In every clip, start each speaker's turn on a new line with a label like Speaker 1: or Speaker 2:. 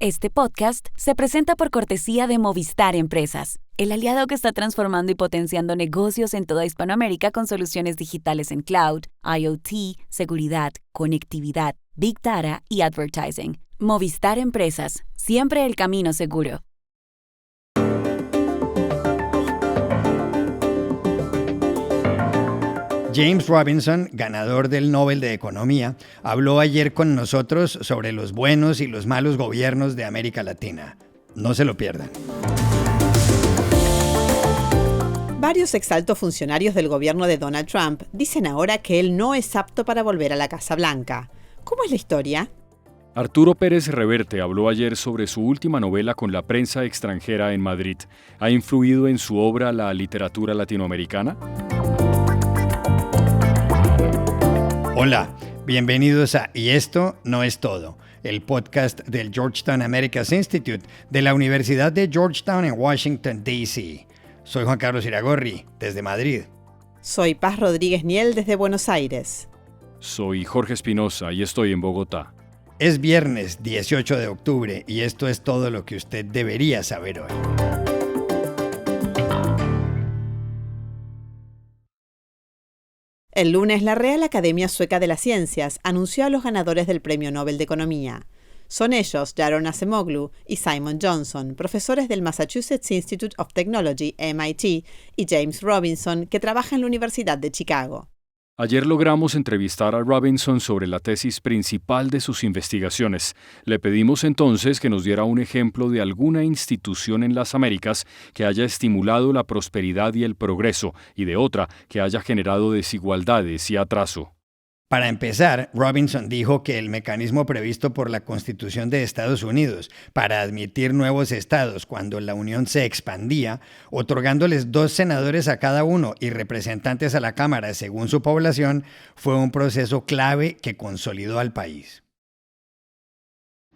Speaker 1: Este podcast se presenta por cortesía de Movistar Empresas, el aliado que está transformando y potenciando negocios en toda Hispanoamérica con soluciones digitales en cloud, IoT, seguridad, conectividad, Big Data y advertising. Movistar Empresas, siempre el camino seguro.
Speaker 2: James Robinson, ganador del Nobel de Economía, habló ayer con nosotros sobre los buenos y los malos gobiernos de América Latina. No se lo pierdan.
Speaker 3: Varios exaltos funcionarios del gobierno de Donald Trump dicen ahora que él no es apto para volver a la Casa Blanca. ¿Cómo es la historia?
Speaker 4: Arturo Pérez Reverte habló ayer sobre su última novela con la prensa extranjera en Madrid. ¿Ha influido en su obra la literatura latinoamericana?
Speaker 2: Hola, bienvenidos a Y esto no es todo, el podcast del Georgetown Americas Institute de la Universidad de Georgetown en Washington, D.C. Soy Juan Carlos Iragorri, desde Madrid.
Speaker 3: Soy Paz Rodríguez Niel, desde Buenos Aires.
Speaker 4: Soy Jorge Espinosa y estoy en Bogotá.
Speaker 2: Es viernes 18 de octubre y esto es todo lo que usted debería saber hoy.
Speaker 3: El lunes, la Real Academia Sueca de las Ciencias anunció a los ganadores del Premio Nobel de Economía. Son ellos Daron Acemoglu y Simon Johnson, profesores del Massachusetts Institute of Technology, MIT, y James Robinson, que trabaja en la Universidad de Chicago.
Speaker 4: Ayer logramos entrevistar a Robinson sobre la tesis principal de sus investigaciones. Le pedimos entonces que nos diera un ejemplo de alguna institución en las Américas que haya estimulado la prosperidad y el progreso, y de otra que haya generado desigualdades y atraso.
Speaker 2: Para empezar, Robinson dijo que el mecanismo previsto por la Constitución de Estados Unidos para admitir nuevos estados cuando la Unión se expandía, otorgándoles 2 senadores a cada uno y representantes a la Cámara según su población, fue un proceso clave que consolidó al país.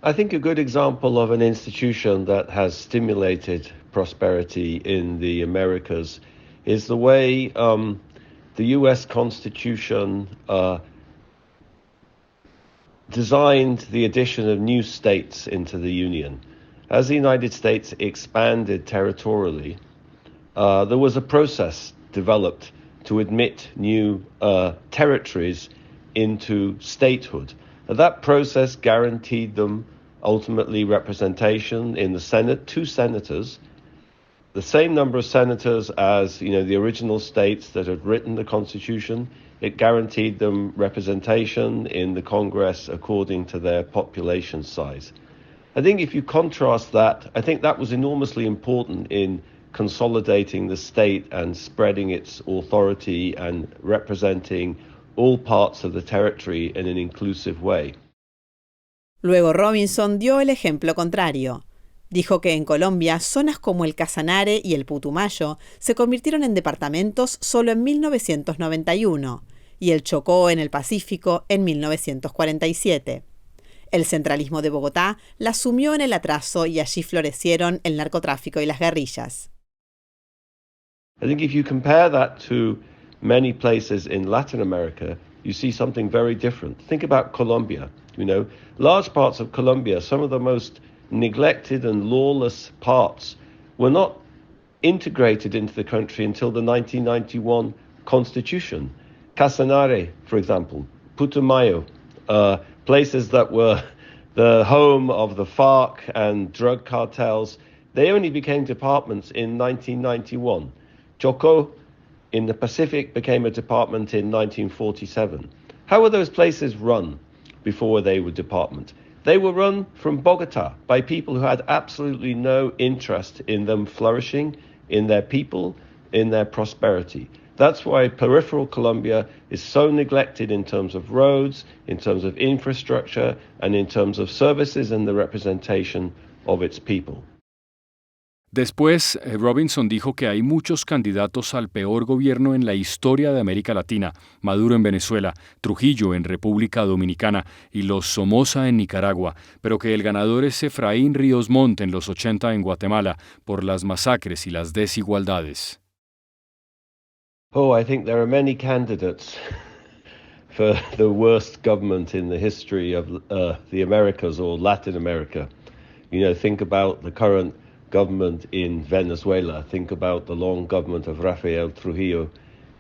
Speaker 5: I think a good example of an institution that has stimulated prosperity in the Americas is the way the U.S. Constitution designed the addition of new states into the Union. As the United States expanded territorially, there was a process developed to admit new territories into statehood. That process guaranteed them ultimately representation in the Senate, 2 senators, the same number of senators as the original states that had written the Constitution. It guaranteed them representation in the Congress according to their population size. I think if you contrast that, I think that was enormously important in consolidating the state and spreading its authority and representing all parts of the territory in an inclusive way.
Speaker 3: Luego Robinson dio el ejemplo contrario. Dijo que en Colombia zonas como el Casanare y el Putumayo se convirtieron en departamentos solo en 1991 y el Chocó en el Pacífico en 1947. El centralismo de Bogotá la sumió en el atraso y allí florecieron el narcotráfico y las guerrillas.
Speaker 5: I think if you compare that to many places in Latin America, you see something very different. Think about Colombia. Large parts of Colombia, some of the most neglected and lawless parts, were not integrated into the country until the 1991 Constitution. Casanare, for example, Putumayo, places that were the home of the FARC and drug cartels, they only became departments in 1991. Chocó in the Pacific became a department in 1947. How were those places run before they were department? They were run from Bogota by people who had absolutely no interest in them flourishing, in their people, in their prosperity. That's why peripheral Colombia is so neglected in terms of roads, in terms of infrastructure, and in terms of services and the representation of its people.
Speaker 4: Después, Robinson dijo que hay muchos candidatos al peor gobierno en la historia de América Latina: Maduro en Venezuela, Trujillo en República Dominicana y los Somoza en Nicaragua, pero que el ganador es Efraín Ríos Montt en los 80 en Guatemala por las masacres y las desigualdades.
Speaker 5: Oh, I think there are many candidates for the worst government in the history of the Americas or Latin America. You know, think about the current government in Venezuela. Think about the long government of Rafael Trujillo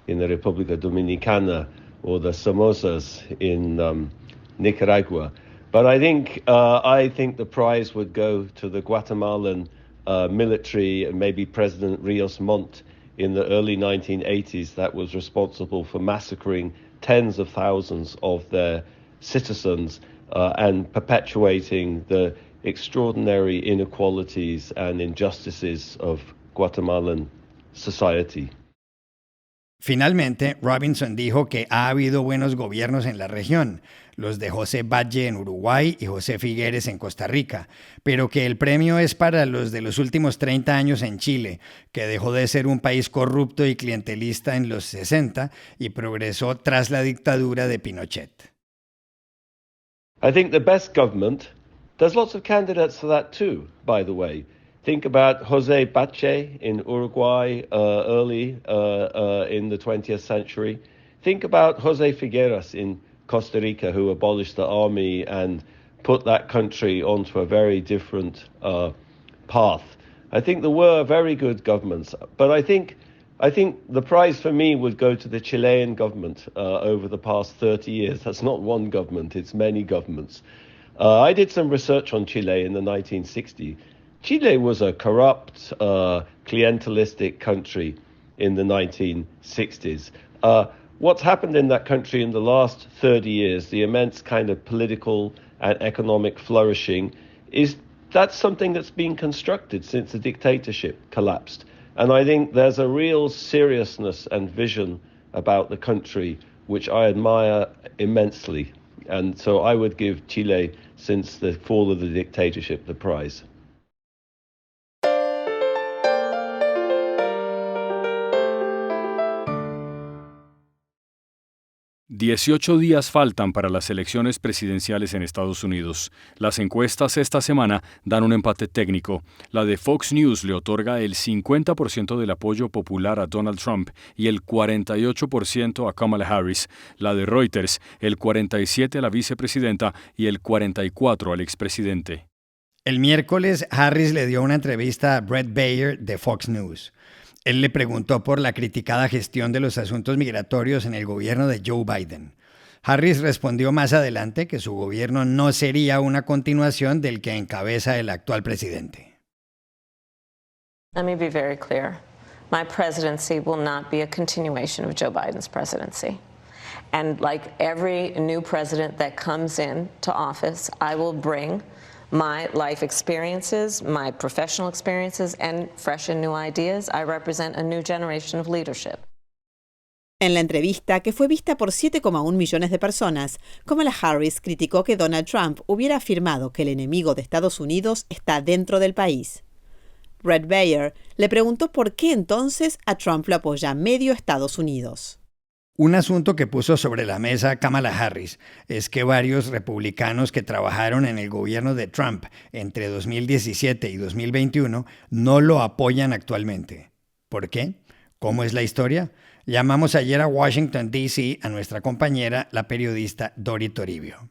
Speaker 5: in the República Dominicana, or the Somozas in Nicaragua. But I think the prize would go to the Guatemalan military and maybe President Rios Montt in the early 1980s that was responsible for massacring tens of thousands of their citizens and perpetuating the extraordinary inequalities and injustices of Guatemalan society.
Speaker 2: Finalmente, Robinson dijo que ha habido buenos gobiernos en la región, los de José Batlle en Uruguay y José Figueres en Costa Rica, pero que el premio es para los de los últimos 30 años en Chile, que dejó de ser un país corrupto y clientelista en los 60 y progresó tras la dictadura de Pinochet.
Speaker 5: I think the best government, there's lots of candidates for that too, by the way. Think about José Batlle in Uruguay early in the 20th century. Think about José Figueres in Costa Rica, who abolished the army and put that country onto a very different path. I think there were very good governments, but I think the prize for me would go to the Chilean government over the past 30 years. That's not one government, it's many governments. I did some research on Chile in the 1960s. Chile was a corrupt, clientelistic country in the 1960s. What's happened in that country in the last 30 years, the immense kind of political and economic flourishing, that's something that's been constructed since the dictatorship collapsed. And I think there's a real seriousness and vision about the country which I admire immensely. And so I would give Chile, since the fall of the dictatorship, the prize.
Speaker 4: 18 días faltan para las elecciones presidenciales en Estados Unidos. Las encuestas esta semana dan un empate técnico. La de Fox News le otorga el 50% del apoyo popular a Donald Trump y el 48% a Kamala Harris. La de Reuters, el 47% a la vicepresidenta y el 44% al expresidente.
Speaker 2: El miércoles, Harris le dio una entrevista a Bret Baier de Fox News. Él le preguntó por la criticada gestión de los asuntos migratorios en el gobierno de Joe Biden. Harris respondió más adelante que su gobierno no sería una continuación del que encabeza el actual presidente.
Speaker 6: Let me be very clear. My presidency will not be a continuation of Joe Biden's presidency. And like every new president that comes into office, I will bring my life experiences, my professional experiences, and fresh and new ideas. I represent a new generation of leadership.
Speaker 3: En la entrevista, que fue vista por 7,1 millones de personas, Kamala Harris criticó que Donald Trump hubiera afirmado que el enemigo de Estados Unidos está dentro del país. Bret Baier le preguntó por qué entonces a Trump lo apoya medio Estados Unidos.
Speaker 2: Un asunto que puso sobre la mesa Kamala Harris es que varios republicanos que trabajaron en el gobierno de Trump entre 2017 y 2021 no lo apoyan actualmente. ¿Por qué? ¿Cómo es la historia? Llamamos ayer a Washington, D.C. a nuestra compañera, la periodista Dori Toribio.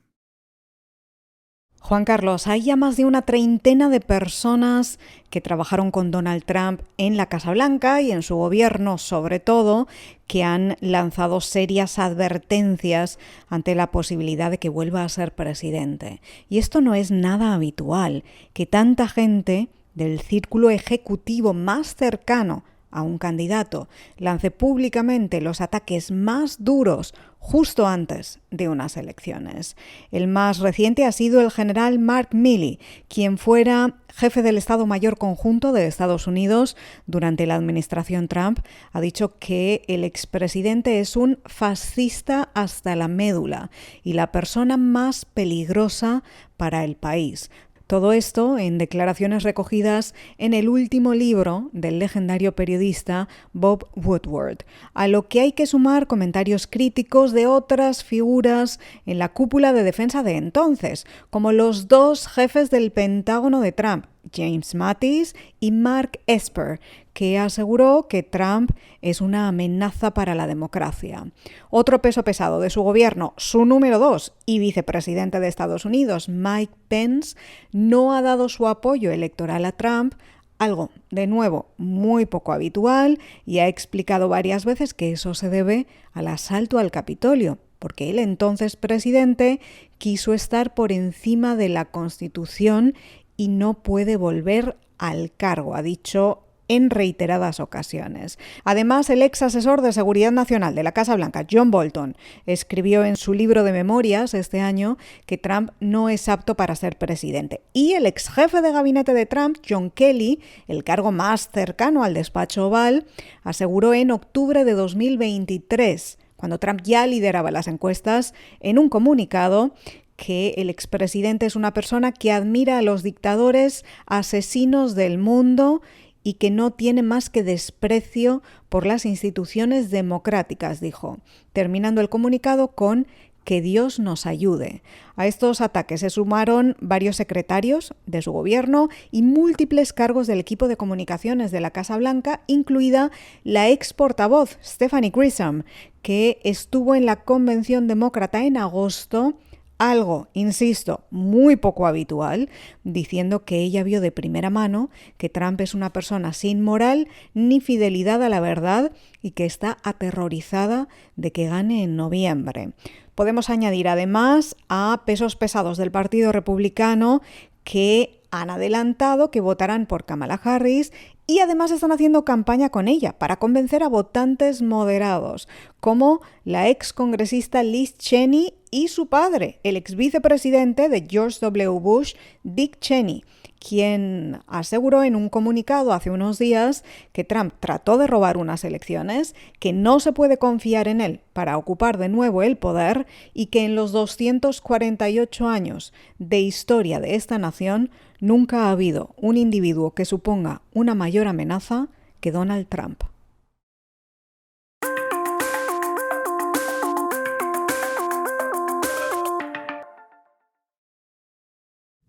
Speaker 7: Juan Carlos, hay ya más de una treintena de personas que trabajaron con Donald Trump en la Casa Blanca y en su gobierno, sobre todo, que han lanzado serias advertencias ante la posibilidad de que vuelva a ser presidente. Y esto no es nada habitual, que tanta gente del círculo ejecutivo más cercano a un candidato lance públicamente los ataques más duros justo antes de unas elecciones. El más reciente ha sido el general Mark Milley, quien fuera jefe del Estado Mayor Conjunto de Estados Unidos durante la administración Trump. Ha dicho que el expresidente es un fascista hasta la médula y la persona más peligrosa para el país. Todo esto en declaraciones recogidas en el último libro del legendario periodista Bob Woodward, a lo que hay que sumar comentarios críticos de otras figuras en la cúpula de defensa de entonces, como los dos jefes del Pentágono de Trump, James Mattis y Mark Esper, que aseguró que Trump es una amenaza para la democracia. Otro peso pesado de su gobierno, su número 2 y vicepresidente de Estados Unidos, Mike Pence, no ha dado su apoyo electoral a Trump, algo, de nuevo, muy poco habitual, y ha explicado varias veces que eso se debe al asalto al Capitolio, porque el entonces presidente quiso estar por encima de la Constitución y no puede volver al cargo, ha dicho en reiteradas ocasiones. Además, el ex asesor de Seguridad Nacional de la Casa Blanca, John Bolton, escribió en su libro de memorias este año que Trump no es apto para ser presidente. Y el ex jefe de gabinete de Trump, John Kelly, el cargo más cercano al despacho Oval, aseguró en octubre de 2023, cuando Trump ya lideraba las encuestas, en un comunicado que el expresidente es una persona que admira a los dictadores asesinos del mundo y que no tiene más que desprecio por las instituciones democráticas, dijo, terminando el comunicado con que Dios nos ayude. A estos ataques se sumaron varios secretarios de su gobierno y múltiples cargos del equipo de comunicaciones de la Casa Blanca, incluida la ex portavoz Stephanie Grisham, que estuvo en la convención demócrata en agosto, algo, insisto, muy poco habitual, diciendo que ella vio de primera mano que Trump es una persona sin moral ni fidelidad a la verdad y que está aterrorizada de que gane en noviembre. Podemos añadir además a pesos pesados del Partido Republicano que han adelantado que votarán por Kamala Harris y además están haciendo campaña con ella para convencer a votantes moderados, como la ex congresista Liz Cheney y su padre, el ex vicepresidente de George W. Bush, Dick Cheney, quien aseguró en un comunicado hace unos días que Trump trató de robar unas elecciones, que no se puede confiar en él para ocupar de nuevo el poder y que en los 248 años de historia de esta nación nunca ha habido un individuo que suponga una mayor amenaza que Donald Trump.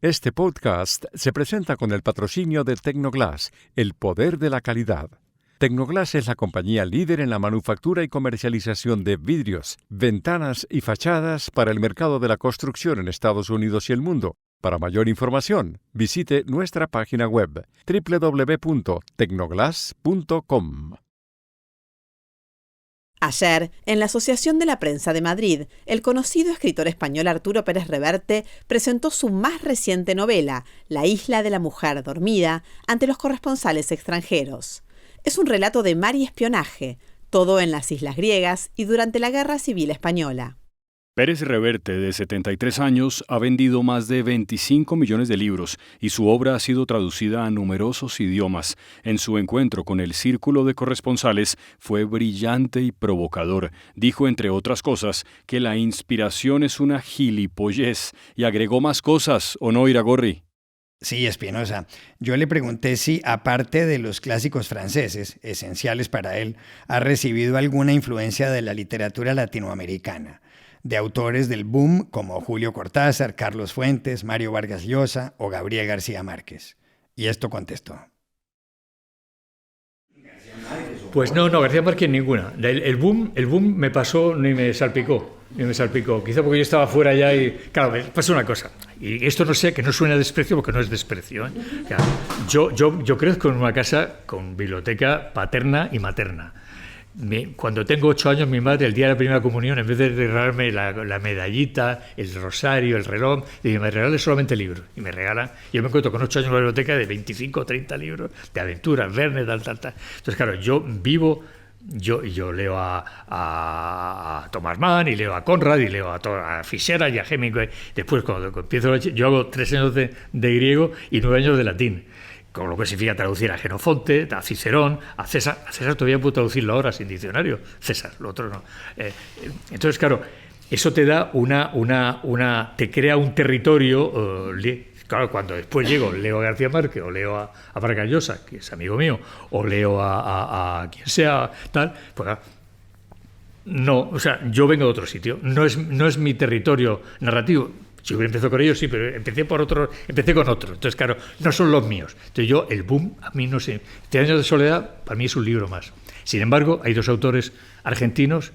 Speaker 8: Este podcast se presenta con el patrocinio de Tecnoglass, el poder de la calidad. Tecnoglass es la compañía líder en la manufactura y comercialización de vidrios, ventanas y fachadas para el mercado de la construcción en Estados Unidos y el mundo. Para mayor información, visite nuestra página web www.tecnoglass.com.
Speaker 3: Ayer, en la Asociación de la Prensa de Madrid, el conocido escritor español Arturo Pérez Reverte presentó su más reciente novela, La isla de la mujer dormida, ante los corresponsales extranjeros. Es un relato de mar y espionaje, todo en las islas griegas y durante la Guerra Civil Española.
Speaker 4: Pérez Reverte, de 73 años, ha vendido más de 25 millones de libros y su obra ha sido traducida a numerosos idiomas. En su encuentro con el Círculo de Corresponsales fue brillante y provocador. Dijo, entre otras cosas, que la inspiración es una gilipollez y agregó más cosas, ¿o no, Iragorri?
Speaker 2: Sí, Espinosa. Yo le pregunté si, aparte de los clásicos franceses, esenciales para él, ha recibido alguna influencia de la literatura latinoamericana, de autores del boom como Julio Cortázar, Carlos Fuentes, Mario Vargas Llosa o Gabriel García Márquez. Y esto contestó.
Speaker 9: Pues no, García Márquez ninguna. El boom me pasó ni me salpicó. Quizá porque yo estaba fuera ya y... Claro, me pasa una cosa. Y esto no sé, que no suena a desprecio porque no es desprecio, ¿eh? Claro, yo crezco en una casa con biblioteca paterna y materna. Cuando tengo 8 años, mi madre, el día de la primera comunión, en vez de regalarme la medallita, el rosario, el reloj, me regala solamente libros. Y me regalan, yo me encuentro con 8 años en una biblioteca de 25 o 30 libros de aventuras, Verne, tal. Entonces, claro, yo leo a Thomas Mann, y leo a Conrad, y leo a Fischer y a Hemingway. Después, cuando empiezo, yo hago 3 años de griego y 9 años de latín, con lo que significa traducir a Jenofonte, a Cicerón, a César. A César todavía puedo traducirlo ahora sin diccionario. César, lo otro no. Entonces, claro, eso te da te crea un territorio. Claro, cuando después leo a García Márquez, o leo a Vargas Llosa, que es amigo mío, o leo a quien sea, tal, pues claro, no, o sea, yo vengo de otro sitio. No es mi territorio narrativo. Si hubiera empezado con ellos, sí, pero empecé con otros. Entonces, claro, no son los míos. Entonces yo, el boom, a mí no sé. 100 años de soledad, para mí es un libro más. Sin embargo, hay 2 autores argentinos,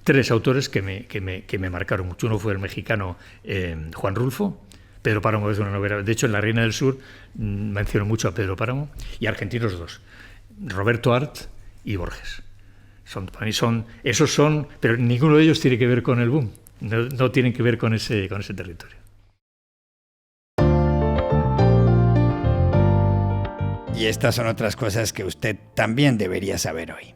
Speaker 9: 3 autores que me marcaron mucho. Uno fue el mexicano Juan Rulfo. Pedro Páramo es una novela. De hecho, en La Reina del Sur menciono mucho a Pedro Páramo. Y argentinos 2, Roberto Art y Borges. Para mí esos son, pero ninguno de ellos tiene que ver con el boom. No tienen que ver con ese territorio.
Speaker 2: Y estas son otras cosas que usted también debería saber hoy.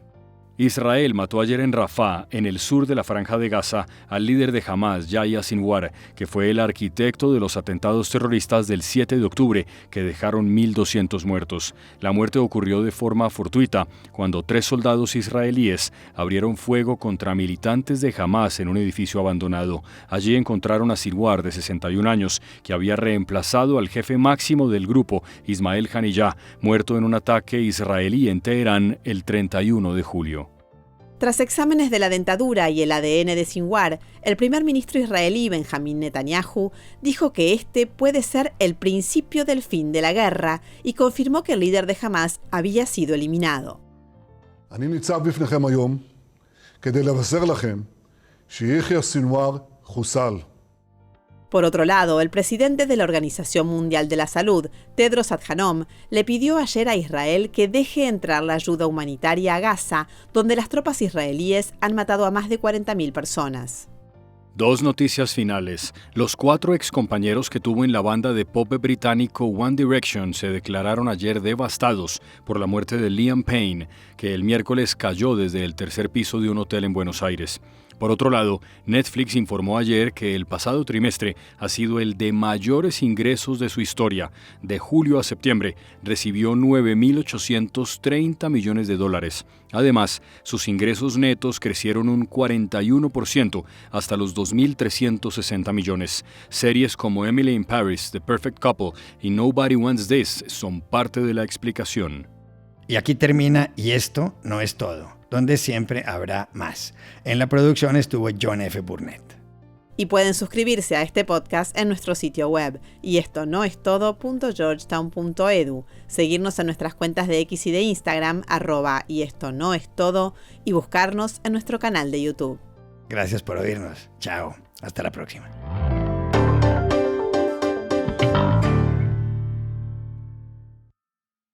Speaker 4: Israel mató ayer en Rafah, en el sur de la Franja de Gaza, al líder de Hamas, Yahya Sinwar, que fue el arquitecto de los atentados terroristas del 7 de octubre, que dejaron 1.200 muertos. La muerte ocurrió de forma fortuita, cuando 3 soldados israelíes abrieron fuego contra militantes de Hamas en un edificio abandonado. Allí encontraron a Sinwar, de 61 años, que había reemplazado al jefe máximo del grupo, Ismael Haniyeh, muerto en un ataque israelí en Teherán el 31 de julio.
Speaker 3: Tras exámenes de la dentadura y el ADN de Sinwar, el primer ministro israelí Benjamín Netanyahu dijo que este puede ser el principio del fin de la guerra y confirmó que el líder de Hamas había sido eliminado.
Speaker 10: אני ניצב בפניכם היום כדי לבשר לכם שיחיא סנוואר חוסל.
Speaker 3: Por otro lado, el presidente de la Organización Mundial de la Salud, Tedros Adhanom, le pidió ayer a Israel que deje entrar la ayuda humanitaria a Gaza, donde las tropas israelíes han matado a más de 40.000 personas.
Speaker 4: 2 noticias finales. Los 4 excompañeros que tuvo en la banda de pop británico One Direction se declararon ayer devastados por la muerte de Liam Payne, que el miércoles cayó desde el 3er piso de un hotel en Buenos Aires. Por otro lado, Netflix informó ayer que el pasado trimestre ha sido el de mayores ingresos de su historia. De julio a septiembre recibió $9.830 millones. Además, sus ingresos netos crecieron un 41% hasta los 2.360 millones. Series como Emily in Paris, The Perfect Couple y Nobody Wants This son parte de la explicación.
Speaker 2: Y aquí termina Y esto no es todo, donde siempre habrá más. En la producción estuvo John F. Burnett.
Speaker 3: Y pueden suscribirse a este podcast en nuestro sitio web, yestonoestodo.georgetown.edu, seguirnos en nuestras cuentas de X y de Instagram, @yestonoestodo, y buscarnos en nuestro canal de YouTube.
Speaker 2: Gracias por oírnos. Chao. Hasta la próxima.